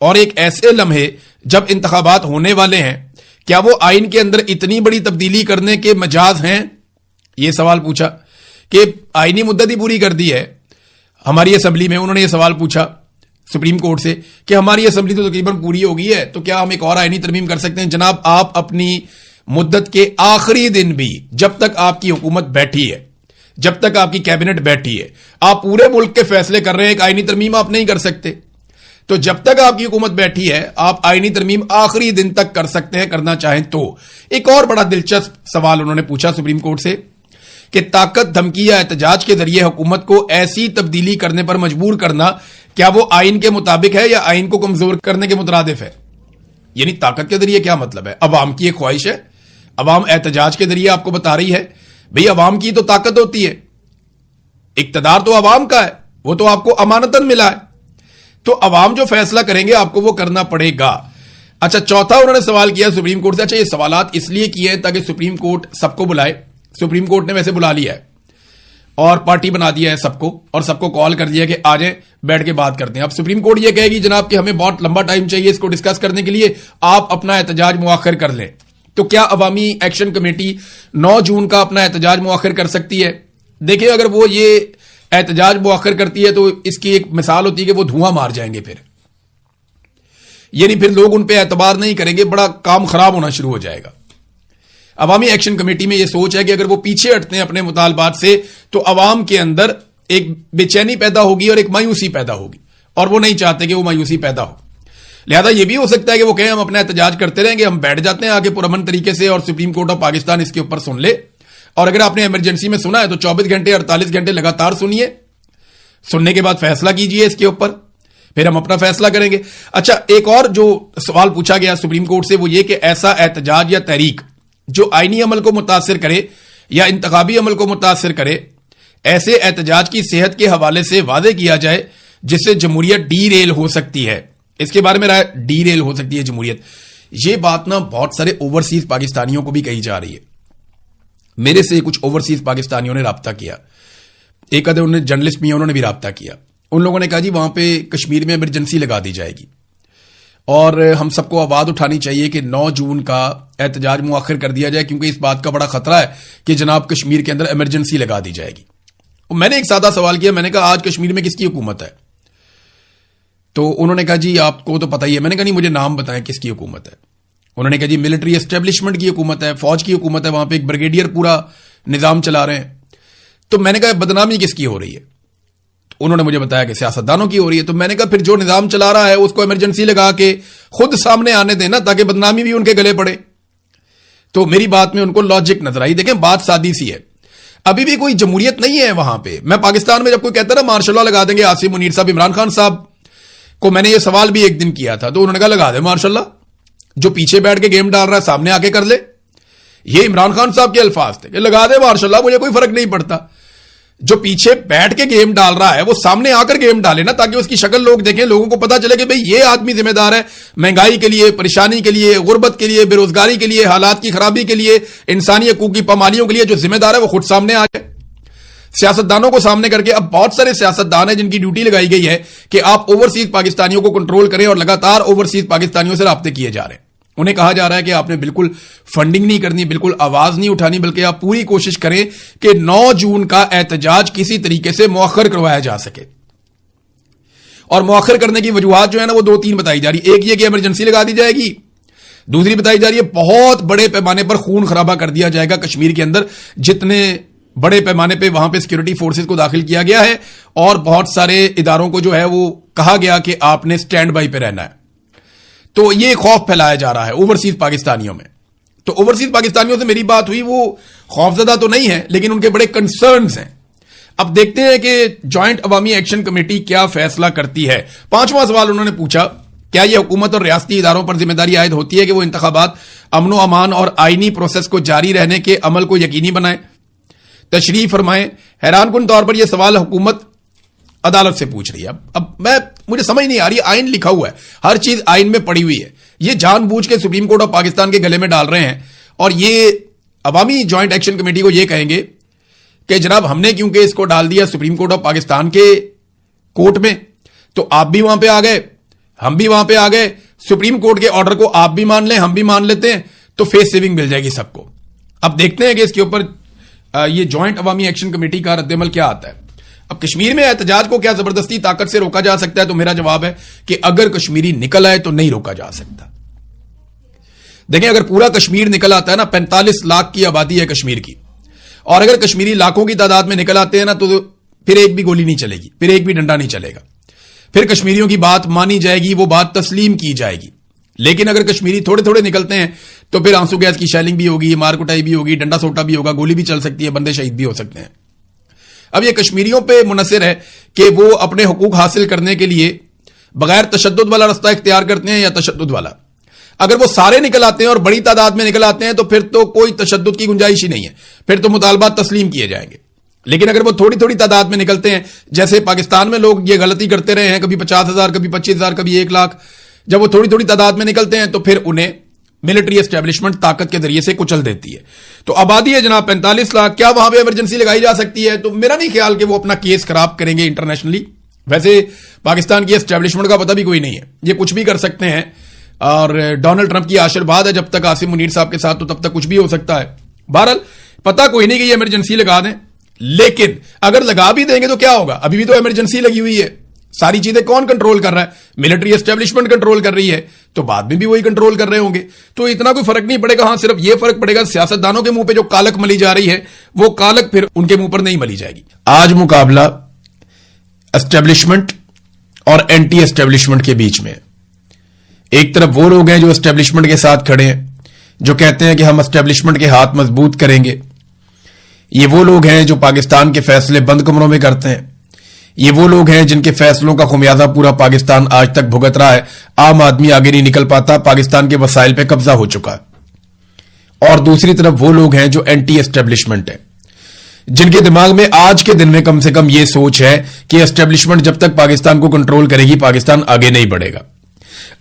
اور ایک ایسے لمحے جب انتخابات ہونے والے ہیں، کیا وہ آئین کے اندر اتنی بڑی تبدیلی کرنے کے مجاز ہیں؟ یہ سوال پوچھا کہ آئینی مدت ہی پوری کر دی ہے ہماری اسمبلی میں. انہوں نے یہ سوال پوچھا سپریم کورٹ سے کہ ہماری اسمبلی تو تقریباً پوری ہو گئی ہے، تو کیا ہم ایک اور آئینی ترمیم کر سکتے ہیں؟ جناب، آپ اپنی مدت کے آخری دن بھی، جب تک آپ کی حکومت بیٹھی ہے، جب تک آپ کی کیبنٹ بیٹھی ہے، آپ پورے ملک کے فیصلے کر رہے ہیں، ایک آئینی ترمیم آپ نہیں کر سکتے. تو جب تک آپ کی حکومت بیٹھی ہے آپ آئینی ترمیم آخری دن تک کر سکتے ہیں، کرنا چاہیں تو. ایک اور بڑا دلچسپ سوال انہوں نے پوچھا سپریم کورٹ سے کہ طاقت، دھمکی یا احتجاج کے ذریعے حکومت کو ایسی تبدیلی کرنے پر مجبور کرنا کیا وہ آئین کے مطابق ہے یا آئین کو کمزور کرنے کے مترادف ہے؟ یعنی طاقت کے ذریعے کیا مطلب ہے؟ عوام کی ایک خواہش ہے، عوام احتجاج کے ذریعے آپ کو بتا رہی ہے بھئی عوام کی تو طاقت ہوتی ہے، اقتدار تو عوام کا ہے، وہ تو آپ کو امانتاً ملا ہے، تو عوام جو فیصلہ کریں گے آپ کو وہ کرنا پڑے گا. اچھا، چوتھا انہوں نے سوال کیا سپریم کورٹ سے. اچھا، یہ سوالات اس لیے کیے تاکہ سپریم کورٹ سب کو بلائے. سپریم کورٹ نے ویسے بلا لیا ہے اور پارٹی بنا دیا ہے سب کو، اور سب کو کال کر دیا کہ آ جائیں بیٹھ کے بات کرتے ہیں. اب سپریم کورٹ یہ کہے گی جناب کہ ہمیں بہت لمبا ٹائم چاہیے اس کو ڈسکس کرنے کے لیے، آپ اپنا احتجاج مؤخر کر لیں. تو کیا عوامی ایکشن کمیٹی 9 جون کا اپنا احتجاج مؤخر کر سکتی ہے؟ دیکھیں، اگر وہ یہ احتجاج مؤخر کرتی ہے تو اس کی ایک مثال ہوتی ہے کہ وہ دھواں مار جائیں گے، پھر یعنی پھر لوگ ان پہ اعتبار نہیں کریں گے، بڑا کام خراب ہونا شروع ہو جائے گا. عوامی ایکشن کمیٹی میں یہ سوچ ہے کہ اگر وہ پیچھے ہٹتے ہیں اپنے مطالبات سے تو عوام کے اندر ایک بے چینی پیدا ہوگی اور ایک مایوسی پیدا ہوگی، اور وہ نہیں چاہتے کہ وہ مایوسی پیدا ہو. لہذا یہ بھی ہو سکتا ہے کہ وہ کہیں ہم اپنا احتجاج کرتے رہیں گے، ہم بیٹھ جاتے ہیں آگے پرامن طریقے سے اور سپریم کورٹ آف پاکستان اس کے اوپر سن لے. اور اگر آپ نے ایمرجنسی میں سنا ہے تو 24 گھنٹے 48 گھنٹے لگاتار سنیے، سننے کے بعد فیصلہ کیجئے اس کے اوپر، پھر ہم اپنا فیصلہ کریں گے. اچھا، ایک اور جو سوال پوچھا گیا سپریم کورٹ سے وہ یہ کہ ایسا احتجاج یا تحریک جو آئینی عمل کو متاثر کرے یا انتخابی عمل کو متاثر کرے، ایسے احتجاج کی صحت کے حوالے سے واضح کیا جائے جس سے جمہوریت ڈی ریل ہو سکتی ہے. اس کے بارے میں رائے ڈی ریل ہو سکتی ہے جمہوریت. یہ بات نا بہت سارے اوورسیز پاکستانیوں کو بھی کہی جا رہی ہے. میرے سے کچھ اوورسیز پاکستانیوں نے رابطہ کیا، ایک آدھے انہوں نے جرنلسٹ بھی ہیں، انہوں نے بھی رابطہ کیا. ان لوگوں نے کہا جی وہاں پہ کشمیر میں ایمرجنسی لگا دی جائے گی اور ہم سب کو آواز اٹھانی چاہیے کہ 9 جون کا احتجاج مؤخر کر دیا جائے کیونکہ اس بات کا بڑا خطرہ ہے کہ جناب کشمیر کے اندر ایمرجنسی لگا دی جائے گی. میں نے ایک سادہ سوال کیا، میں نے کہا آج کشمیر میں کس کی حکومت ہے؟ تو انہوں نے کہا جی آپ کو تو پتہ ہی ہے. میں نے کہا نہیں مجھے نام بتائیں کس کی حکومت ہے. انہوں نے کہا جی ملٹری اسٹیبلشمنٹ کی حکومت ہے، فوج کی حکومت ہے، وہاں پہ ایک بریگیڈیئر پورا نظام چلا رہے ہیں. تو میں نے کہا بدنامی کس کی ہو رہی ہے؟ انہوں نے مجھے بتایا کہ سیاستدانوں کی ہو رہی ہے. تو میں نے کہا پھر جو نظام چلا رہا ہے اس کو ایمرجنسی لگا کے خود سامنے آنے دینا تاکہ بدنامی بھی ان کے گلے پڑے. تو میری بات میں ان کو لاجک نظر آئی. دیکھیں بات سادی سی ہے، ابھی بھی کوئی جمہوریت نہیں ہے وہاں پہ. میں پاکستان میں جب کوئی کہتا ہے نا مارشل لا لگا دیں گے عاصم منیر صاحب، عمران خان صاحب کو میں نے یہ سوال بھی ایک دن کیا تھا تو انہوں نے کہا لگا دیں مارشل لا، جو پیچھے بیٹھ کے گیم ڈال رہا ہے سامنے آ کے کر لے. یہ عمران خان صاحب کے الفاظ تھے کہ لگا دے مارشل لا، مجھے کوئی فرق نہیں پڑتا. جو پیچھے بیٹھ کے گیم ڈال رہا ہے وہ سامنے آ کر گیم ڈالے نا تاکہ اس کی شکل لوگ دیکھیں، لوگوں کو پتا چلے کہ بھئی یہ آدمی ذمہ دار ہے مہنگائی کے لیے، پریشانی کے لیے، غربت کے لیے، بے روزگاری کے لیے، حالات کی خرابی کے لیے، انسانی حقوق کی پامالیوں کے لیے جو ذمہ دار ہے وہ خود سامنے آ جائے. سیاستدانوں کو سامنے کر کے اب بہت سارے سیاستدان ہیں جن کی ڈیوٹی لگائی گئی ہے کہ آپ اوورسیز پاکستانیوں کو کنٹرول کریں اور لگاتار اوورسیز پاکستانیوں سے رابطے کیے جا رہے ہیں. انہیں کہا جا رہا ہے کہ آپ نے بالکل فنڈنگ نہیں کرنی، بالکل آواز نہیں اٹھانی، بلکہ آپ پوری کوشش کریں کہ 9 جون کا احتجاج کسی طریقے سے مؤخر کروایا جا سکے. اور مؤخر کرنے کی وجوہات جو ہے نا وہ 2-3 بتائی جا رہی. ایک یہ کہ ایمرجنسی لگا دی جائے گی، دوسری بتائی جا رہی ہے بہت بڑے پیمانے پر خون خرابہ کر دیا جائے گا کشمیر کے اندر، جتنے بڑے پیمانے پہ وہاں پہ سیکورٹی فورسز کو داخل کیا گیا ہے اور بہت سارے اداروں کو جو ہے وہ کہا گیا کہ آپ نے سٹینڈ بائی پہ رہنا ہے. تو یہ خوف پھیلایا جا رہا ہے اوورسیز پاکستانیوں میں. تو اوورسیز پاکستانیوں سے میری بات ہوئی، وہ خوفزدہ تو نہیں ہے لیکن ان کے بڑے کنسرنز ہیں. اب دیکھتے ہیں کہ جوائنٹ عوامی ایکشن کمیٹی کیا فیصلہ کرتی ہے. 5واں سوال انہوں نے پوچھا کیا یہ حکومت اور ریاستی اداروں پر ذمہ داری عائد ہوتی ہے کہ وہ انتخابات امن و امان اور آئینی پروسیس کو جاری رہنے کے عمل کو یقینی بنائیں؟ تشریح فرمائیں. حیران کن طور پر یہ سوال حکومت عدالت سے پوچھ رہی ہے. اب مجھے سمجھ نہیں آ رہی، آئین لکھا ہوا ہے، ہر چیز آئین میں پڑی ہوئی ہے، یہ جان بوجھ کے سپریم کورٹ آف پاکستان کے گلے میں ڈال رہے ہیں اور یہ عوامی جوائنٹ ایکشن کمیٹی کو یہ کہیں گے کہ جناب ہم نے کیونکہ اس کو ڈال دیا سپریم کورٹ آف پاکستان کے کورٹ میں تو آپ بھی وہاں پہ آ گئے، ہم بھی وہاں پہ آ گئے, سپریم کورٹ کے آرڈر کو آپ بھی مان لیں, ہم بھی مان لیتے ہیں, تو فیس سیونگ مل جائے گی سب کو. اب دیکھتے ہیں کہ اس کے اوپر یہ جوائنٹ عوامی ایکشن کمیٹی کا رد عمل کیا آتا ہے. اب کشمیر میں احتجاج کو کیا زبردستی طاقت سے روکا جا سکتا ہے؟ تو میرا جواب ہے کہ اگر کشمیری نکل آئے تو نہیں روکا جا سکتا. دیکھیں, اگر پورا کشمیر نکل آتا ہے نا, 45 لاکھ کی آبادی ہے کشمیر کی, اور اگر کشمیری لاکھوں کی تعداد میں نکل آتے ہیں نا, تو پھر ایک بھی گولی نہیں چلے گی, پھر ایک بھی ڈنڈا نہیں چلے گا, پھر کشمیریوں کی بات مانی جائے گی, وہ بات تسلیم کی جائے گی. لیکن اگر کشمیری تھوڑے تھوڑے نکلتے ہیں تو پھر آنسو گیس کی شیلنگ بھی ہوگی, مار کٹائی بھی ہوگی, ڈنڈا سوٹا بھی ہوگا, گولی بھی چل سکتی ہے, بندے شہید بھی ہو سکتے ہیں. اب یہ کشمیریوں پہ منحصر ہے کہ وہ اپنے حقوق حاصل کرنے کے لیے بغیر تشدد والا رستہ اختیار کرتے ہیں یا تشدد والا. اگر وہ سارے نکل آتے ہیں اور بڑی تعداد میں نکل آتے ہیں تو پھر تو کوئی تشدد کی گنجائش ہی نہیں ہے, پھر تو مطالبات تسلیم کیے جائیں گے. لیکن اگر وہ تھوڑی تھوڑی تعداد میں نکلتے ہیں, جیسے پاکستان میں لوگ یہ غلطی کرتے رہے ہیں, کبھی 50,000, کبھی 25,000, کبھی 1 لاکھ, جب وہ تھوڑی تھوڑی تعداد میں نکلتے ہیں تو پھر انہیں ملٹری اسٹیبلشمنٹ طاقت کے ذریعے سے کچل دیتی ہے. تو آبادی ہے جناب 45 لاکھ, کیا وہاں پہ ایمرجنسی لگائی جا سکتی ہے؟ تو میرا نہیں خیال کہ وہ اپنا کیس خراب کریں گے انٹرنیشنلی. ویسے پاکستان کی اسٹیبلشمنٹ کا پتہ بھی کوئی نہیں ہے, یہ کچھ بھی کر سکتے ہیں, اور ڈونلڈ ٹرمپ کی آشیرواد ہے جب تک عاصم منیر صاحب کے ساتھ, تو تب تک کچھ بھی ہو سکتا ہے. بہرحال پتہ کوئی نہیں کہ یہ ایمرجنسی لگا دیں, لیکن اگر لگا بھی دیں گے تو کیا ہوگا؟ ابھی بھی تو ایمرجنسی لگی ہوئی ہے. ساری چیزیں کون کنٹرول کر رہا ہے؟ ملٹری اسٹیبلشمنٹ کنٹرول کر رہی ہے, تو بعد میں بھی وہی کنٹرول کر رہے ہوں گے. تو اتنا کوئی فرق نہیں پڑے گا. ہاں, صرف یہ فرق پڑے گا سیاستدانوں کے منہ پہ جو کالک ملی جا رہی ہے, وہ کالک پھر ان کے منہ پر نہیں ملی جائے گی. آج مقابلہ اسٹیبلشمنٹ اور اینٹی اسٹیبلشمنٹ کے بیچ میں. ایک طرف وہ لوگ ہیں جو اسٹیبلشمنٹ کے ساتھ کھڑے ہیں, جو کہتے ہیں کہ ہم اسٹیبلشمنٹ کے ہاتھ مضبوط کریں گے. یہ وہ لوگ ہیں جو پاکستان کے فیصلے بند کمروں میں کرتے ہیں. یہ وہ لوگ ہیں جن کے فیصلوں کا خمیازہ پورا پاکستان آج تک بھگت رہا ہے. عام آدمی آگے نہیں نکل پاتا, پاکستان کے وسائل پہ قبضہ ہو چکا ہے. اور دوسری طرف وہ لوگ ہیں جو اینٹی اسٹیبلشمنٹ ہیں, جن کے دماغ میں آج کے دن میں کم سے کم یہ سوچ ہے کہ اسٹیبلشمنٹ جب تک پاکستان کو کنٹرول کرے گی, پاکستان آگے نہیں بڑھے گا.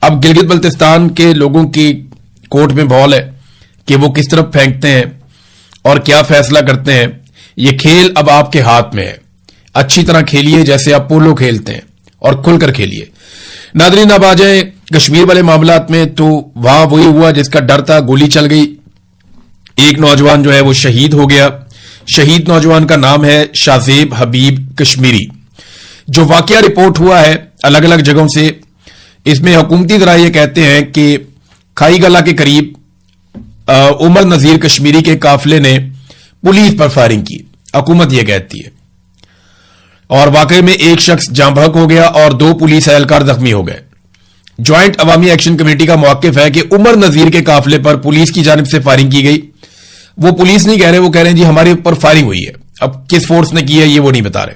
اب گلگت بلتستان کے لوگوں کی کورٹ میں بال ہے کہ وہ کس طرف پھینکتے ہیں اور کیا فیصلہ کرتے ہیں. یہ کھیل اب آپ کے ہاتھ میں ہے. اچھی طرح کھیلیے جیسے آپ پولو کھیلتے ہیں, اور کھل کر کھیلیے. ناظرین, اب آ جائیں کشمیر والے معاملات میں. تو وہاں وہی ہوا جس کا ڈر تھا, گولی چل گئی. ایک نوجوان جو ہے وہ شہید ہو گیا. شہید نوجوان کا نام ہے شاذیب حبیب کشمیری. جو واقعہ رپورٹ ہوا ہے الگ الگ جگہوں سے, اس میں حکومتی ذرائع یہ کہتے ہیں کہ کھائی گلا کے قریب عمر نذیر کشمیری کے قافلے نے پولیس پر فائرنگ کی, حکومت یہ کہتی ہے. اور واقعے میں ایک شخص جاں بحق ہو گیا اور 2 پولیس اہلکار زخمی ہو گئے. جوائنٹ عوامی ایکشن کمیٹی کا موقف ہے کہ عمر نذیر کے قافلے پر پولیس کی جانب سے فائرنگ کی گئی. وہ پولیس نہیں کہہ رہے, وہ کہہ رہے ہیں جی ہمارے اوپر فائرنگ ہوئی ہے. اب کس فورس نے کی ہے یہ وہ نہیں بتا رہے.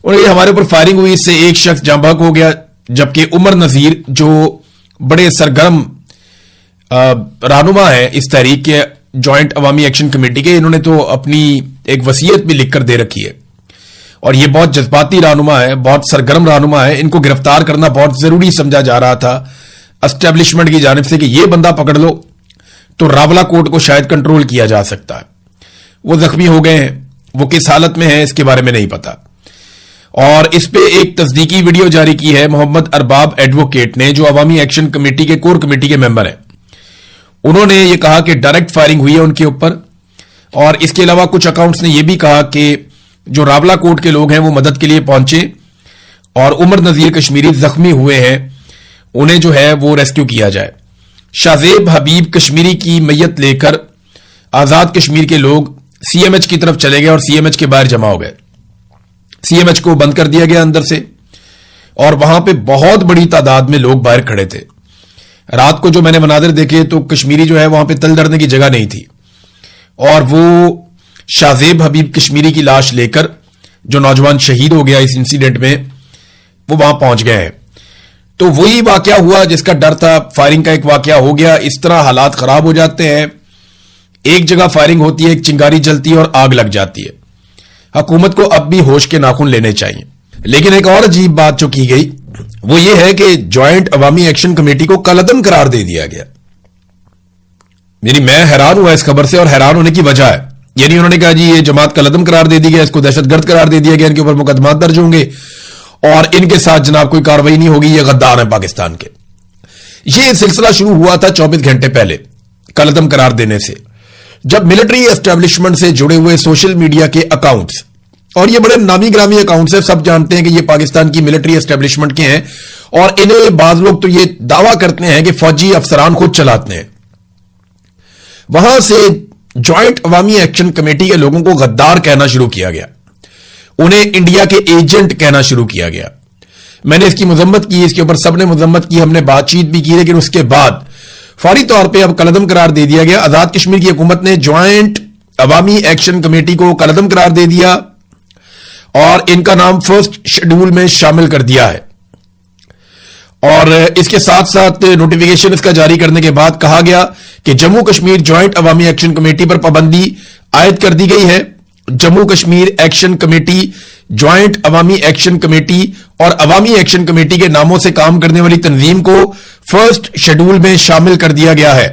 اور یہ ہمارے اوپر فائرنگ ہوئی, اس سے ایک شخص جاں بحق ہو گیا, جبکہ عمر نذیر جو بڑے سرگرم رہنما ہیں اس تحریک کے جوائنٹ عوامی ایکشن کمیٹی کے, انہوں نے تو اپنی ایک وصیت بھی لکھ کر دے رکھی ہے. اور یہ بہت جذباتی رہنما ہے, بہت سرگرم رہنما ہے. ان کو گرفتار کرنا بہت ضروری سمجھا جا رہا تھا اسٹیبلشمنٹ کی جانب سے کہ یہ بندہ پکڑ لو تو راولہ کوٹ کو شاید کنٹرول کیا جا سکتا ہے. وہ زخمی ہو گئے ہیں, وہ کس حالت میں ہیں اس کے بارے میں نہیں پتا. اور اس پہ ایک تصدیقی ویڈیو جاری کی ہے محمد ارباب ایڈوکیٹ نے, جو عوامی ایکشن کمیٹی کے کور کمیٹی کے ممبر ہیں. انہوں نے یہ کہا کہ ڈائریکٹ فائرنگ ہوئی ہے ان کے اوپر. اور اس کے علاوہ کچھ اکاؤنٹس نے یہ بھی کہا کہ جو راولہ کوٹ کے لوگ ہیں وہ مدد کے لیے پہنچے اور عمر نذیر کشمیری زخمی ہوئے ہیں, انہیں جو ہے وہ ریسکیو کیا جائے. شاذیب حبیب کشمیری کی میت لے کر آزاد کشمیر کے لوگ سی ایم ایچ کی طرف چلے گئے اور سی ایم ایچ کے باہر جمع ہو گئے. سی ایم ایچ کو بند کر دیا گیا اندر سے, اور وہاں پہ بہت بڑی تعداد میں لوگ باہر کھڑے تھے. رات کو جو میں نے مناظر دیکھے تو کشمیری جو ہے وہاں پہ تل دھرنے کی جگہ نہیں تھی, اور وہ شاذیب حبیب کشمیری کی لاش لے کر, جو نوجوان شہید ہو گیا اس انسیڈنٹ میں, وہ وہاں پہنچ گئے ہیں. تو وہی واقعہ ہوا جس کا ڈر تھا, فائرنگ کا ایک واقعہ ہو گیا. اس طرح حالات خراب ہو جاتے ہیں. ایک جگہ فائرنگ ہوتی ہے, ایک چنگاری جلتی ہے اور آگ لگ جاتی ہے. حکومت کو اب بھی ہوش کے ناخن لینے چاہیے. لیکن ایک اور عجیب بات جو کی گئی وہ یہ ہے کہ جوائنٹ عوامی ایکشن کمیٹی کو کالعدم قرار دے دیا گیا. یعنی میں حیران ہوا اس خبر سے, اور حیران ہونے کی وجہ ہے, یعنی انہوں نے کہا جی یہ جماعت کالعدم قرار دے دی گیا, اس کو دہشت گرد قرار دے دیا گیا, ان کے اوپر مقدمات درج ہوں گے. اور ان کے ساتھ جناب کوئی کارروائی نہیں ہوگی، یہ غدار ہیں پاکستان کے. یہ سلسلہ شروع ہوا تھا 24 گھنٹے پہلے کالعدم قرار دینے سے، جب ملٹری اسٹیبلشمنٹ سے جڑے ہوئے سوشل میڈیا کے اکاؤنٹس، اور یہ بڑے نامی گرامی اکاؤنٹس ہیں، سب جانتے ہیں کہ یہ پاکستان کی ملٹری اسٹیبلشمنٹ کے ہیں، اور انہیں بعض لوگ تو یہ دعویٰ کرتے ہیں کہ فوجی افسران خود چلاتے ہیں. وہاں سے جوائنٹ عوامی ایکشن کمیٹی کے لوگوں کو غدار کہنا شروع کیا گیا، انہیں انڈیا کے ایجنٹ کہنا شروع کیا گیا. میں نے اس کی مذمت کی، اس کے اوپر سب نے مذمت کی، ہم نے بات چیت بھی کی، لیکن اس کے بعد فوری طور پہ اب کالعدم قرار دے دیا گیا. آزاد کشمیر کی حکومت نے جوائنٹ عوامی ایکشن کمیٹی کو کالعدم قرار دے دیا اور ان کا نام فرسٹ شیڈول میں شامل کر دیا ہے. اور اس کے ساتھ ساتھ نوٹیفیکیشن اس کا جاری کرنے کے بعد کہا گیا کہ جموں کشمیر جوائنٹ عوامی ایکشن کمیٹی پر پابندی عائد کر دی گئی ہے. Jammu Kashmir action committee, joint عوامی ایکشن کمیٹی اور عوامی ایکشن کمیٹی کے ناموں سے کام کرنے والی تنظیم کو فرسٹ شیڈول میں شامل کر دیا گیا ہے.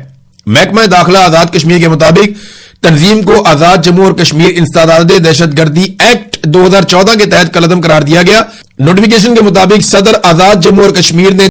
محکمہ داخلہ آزاد کشمیر کے مطابق تنظیم کو آزاد جموں اور کشمیر انسداد دہشت گردی ایکٹ 2014 کے تحت کالعدم قرار دیا گیا. نوٹیفیکیشن کے مطابق صدر آزاد جموں اور کشمیر نے